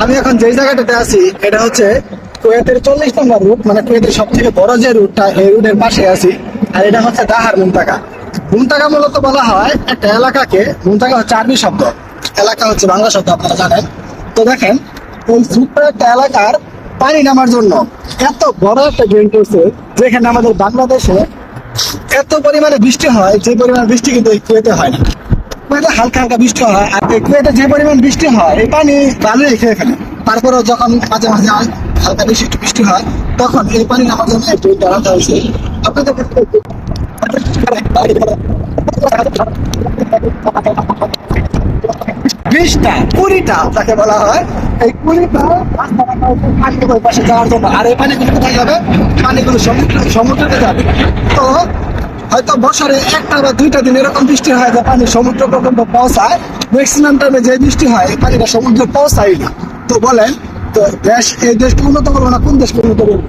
আমি এখন যে জায়গাটাতে আছি এটা হচ্ছে কুয়েতের 40 নম্বর রুট, মানে কুয়েতের সব থেকে বড় যে রুটটা, এই রুটের পাশে আছি। আর এটা হচ্ছে দাহার মুনতাকা। মুনতাকা মূলত বলা হয় একটা এলাকাকে, মুনতাকা হচ্ছে আরবি শব্দ, এলাকা হচ্ছে বাংলা শব্দ, আপনারা জানেন। তো দেখেন এই ছোট্ট একটা এলাকার পানি নামার জন্য এত বড় একটা ড্রেন করছে, যেখানে আমাদের বাংলাদেশে এত পরিমাণে বৃষ্টি হয়, যে পরিমাণ বৃষ্টি কিন্তু এই কুয়েতে হয় না। কুয়েতে হালকা হালকা বৃষ্টি হয়, আর এই কুয়েতে যে পরিমাণ বৃষ্টি হয় এই পানি ভালোই খেয়ে ফেলে। তারপরেও যখন মাঝে মাঝে হালকা বেশি একটু বৃষ্টি হয়, তখন এই পানি নামার জন্য একটু দাঁড়াতে হয়েছে। আপনাদের 20টা 20টা যাকে বলা হয়, এই 20টা রাস্তা রাখা হয়েছে পানির ওই পাশে যাওয়ার জন্য। আর এই পানিগুলো কোথায় যাবে? পানিগুলো সমুদ্রে যাবে। তো হয়তো বছরে একটা বা 2টা দিন এরকম বৃষ্টি হয় যে পানি সমুদ্র পর্যন্ত পৌঁছায়। ম্যাক্সিমাম টাইমে যে বৃষ্টি হয় এই পানিটা সমুদ্রে পৌঁছায় না। তো বলেন, তো এই দেশকে উন্নত করবো না কোন দেশকে উন্নত করবো?